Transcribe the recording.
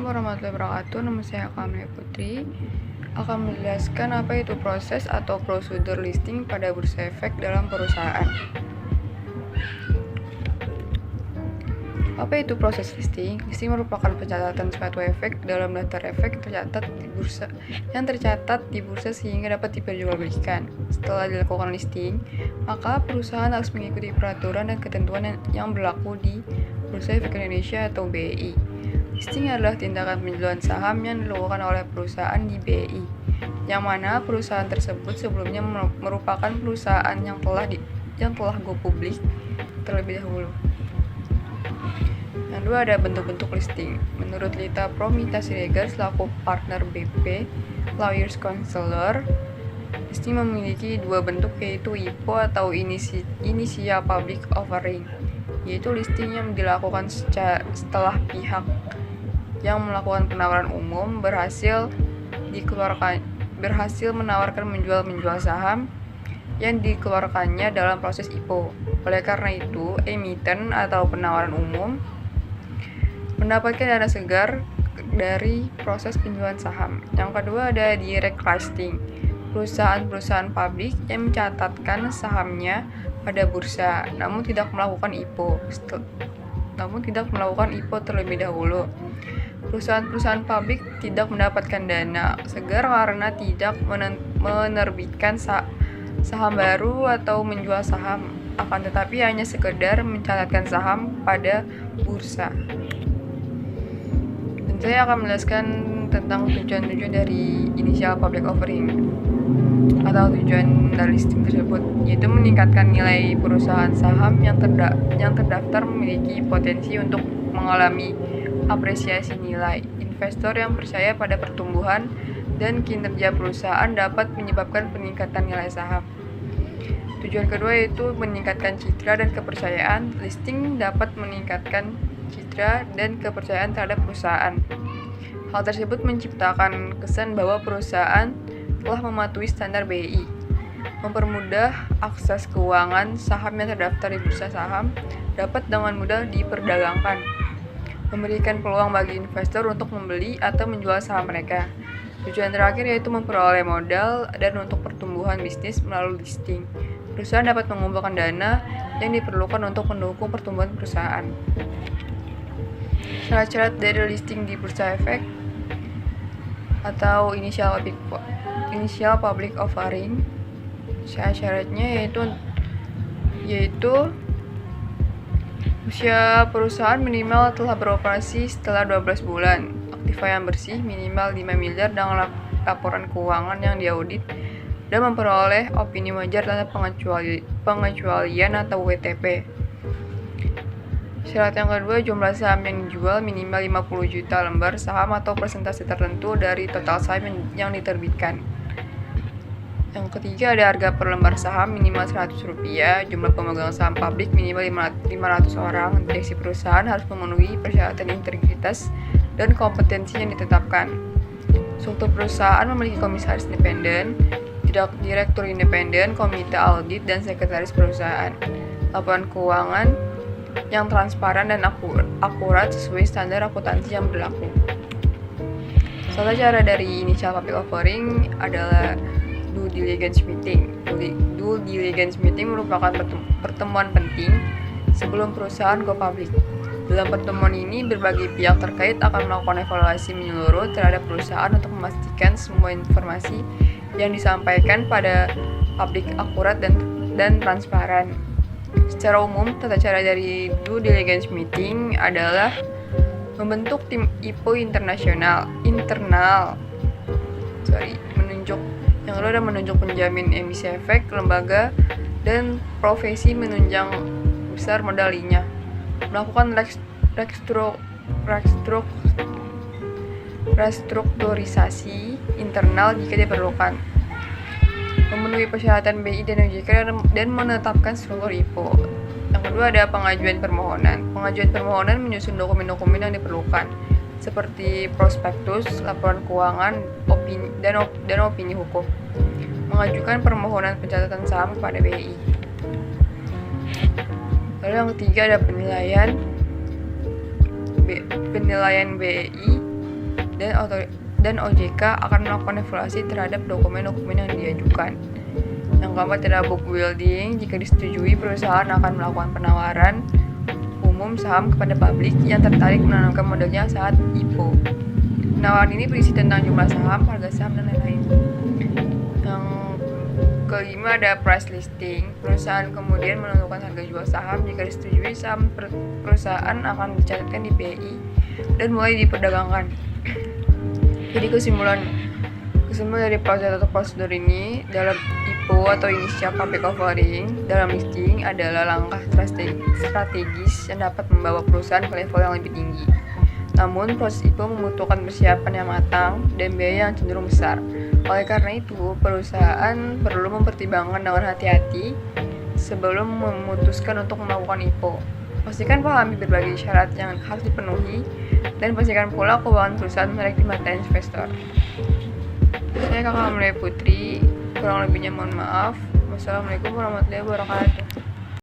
Assalamualaikum warahmatullahi wabarakatuh. Nama saya Kamia Putri. Akan menjelaskan apa itu proses atau prosedur listing pada bursa efek dalam perusahaan. Apa itu proses listing? Listing merupakan pencatatan suatu efek dalam daftar efek yang tercatat di bursa sehingga dapat diperjualbelikan. Setelah dilakukan listing, maka perusahaan harus mengikuti peraturan dan ketentuan yang berlaku di Bursa Efek Indonesia atau BEI. Listing adalah tindakan penjualan saham yang dilakukan oleh perusahaan di BEI, yang mana perusahaan tersebut sebelumnya merupakan perusahaan yang telah go publik terlebih dahulu. Yang kedua ada bentuk-bentuk listing. Menurut Lita Promita Siregar selaku partner BP Lawyers Counselor, listing memiliki dua bentuk, yaitu IPO atau Initial Public Offering, yaitu listing yang dilakukan setelah pihak yang melakukan penawaran umum berhasil menawarkan menjual saham yang dikeluarkannya dalam proses IPO. Oleh karena itu, emiten atau penawaran umum mendapatkan dana segar dari proses penjualan saham. Yang kedua ada direct listing. Perusahaan-perusahaan publik yang mencatatkan sahamnya pada bursa, namun tidak melakukan IPO terlebih dahulu. Perusahaan-perusahaan publik tidak mendapatkan dana segar karena tidak menerbitkan saham baru atau menjual saham, akan tetapi hanya sekedar mencatatkan saham pada bursa. Dan saya akan menjelaskan tentang tujuan-tujuan dari Initial Public Offering atau tujuan dari listing tersebut, yaitu meningkatkan nilai perusahaan saham yang terdaftar memiliki potensi untuk mengalami apresiasi nilai. Investor yang percaya pada pertumbuhan dan kinerja perusahaan dapat menyebabkan peningkatan nilai saham. Tujuan kedua yaitu meningkatkan citra dan kepercayaan. Listing dapat meningkatkan citra dan kepercayaan terhadap perusahaan. Hal tersebut menciptakan kesan bahwa perusahaan telah mematuhi standar BEI, mempermudah akses keuangan. Saham yang terdaftar di bursa saham dapat dengan mudah diperdagangkan, memberikan peluang bagi investor untuk membeli atau menjual saham mereka. Tujuan terakhir yaitu memperoleh modal dan untuk pertumbuhan bisnis melalui listing. Perusahaan dapat mengumpulkan dana yang diperlukan untuk mendukung pertumbuhan perusahaan. Syarat-syarat dari listing di bursa efek atau Initial Public Offering. Syaratnya yaitu usia perusahaan minimal telah beroperasi setelah 12 bulan, aktiva yang bersih minimal 5 miliar dengan laporan keuangan yang diaudit, dan memperoleh opini wajar tanpa pengecualian atau WTP. Syarat yang kedua, jumlah saham yang dijual minimal 50 juta lembar saham atau persentase tertentu dari total saham yang diterbitkan. Yang ketiga ada harga per lembar saham minimal Rp100, jumlah pemegang saham publik minimal 500 orang. Direksi perusahaan harus memenuhi persyaratan integritas dan kompetensi yang ditetapkan. Struktur perusahaan memiliki komisaris independen, direktur independen, komite audit, dan sekretaris perusahaan. Laporan keuangan yang transparan dan akurat sesuai standar akuntansi yang berlaku. Salah cara dari Initial Public Offering adalah due diligence meeting. Due diligence meeting merupakan pertemuan penting sebelum perusahaan go public. Dalam pertemuan ini, berbagai pihak terkait akan melakukan evaluasi menyeluruh terhadap perusahaan untuk memastikan semua informasi yang disampaikan pada publik akurat dan transparan. Secara umum, tata cara dari due diligence meeting adalah membentuk tim IPO internal, menunjuk penjamin emisi efek, lembaga, dan profesi menunjang besar modalinya, melakukan restrukturisasi internal jika diperlukan, memenuhi persyaratan BI dan OJK, dan menetapkan struktur IPO. Yang kedua ada pengajuan permohonan. Pengajuan permohonan menyusun dokumen-dokumen yang diperlukan, seperti prospektus, laporan keuangan, dan opini hukum. Mengajukan permohonan pencatatan saham kepada BI. Lalu yang ketiga ada penilaian BEI dan OJK akan melakukan evaluasi terhadap dokumen-dokumen yang diajukan. Yang keempat adalah book building. Jika disetujui, perusahaan akan melakukan penawaran umum saham kepada publik yang tertarik menanamkan modalnya saat IPO. Penawaran ini berisi tentang jumlah saham, harga saham, dan lain-lain. Yang kelima ada price listing. Perusahaan kemudian menentukan harga jual saham. Jika disetujui, saham perusahaan akan dicatatkan di BI dan mulai diperdagangkan. Jadi kesimpulan dari proses atau prosedur ini dalam IPO atau initial public offering dalam listing adalah langkah strategis yang dapat membawa perusahaan ke level yang lebih tinggi. Namun proses IPO membutuhkan persiapan yang matang dan biaya yang cenderung besar. Oleh karena itu, perusahaan perlu mempertimbangkan dengan hati-hati sebelum memutuskan untuk melakukan IPO. Pastikan pahami berbagai syarat yang harus dipenuhi dan pastikan pula keuangan perusahaan menarik di mata investor. Saya Kakak Amelia Putri, kurang lebihnya mohon maaf. Wassalamualaikum warahmatullahi wabarakatuh.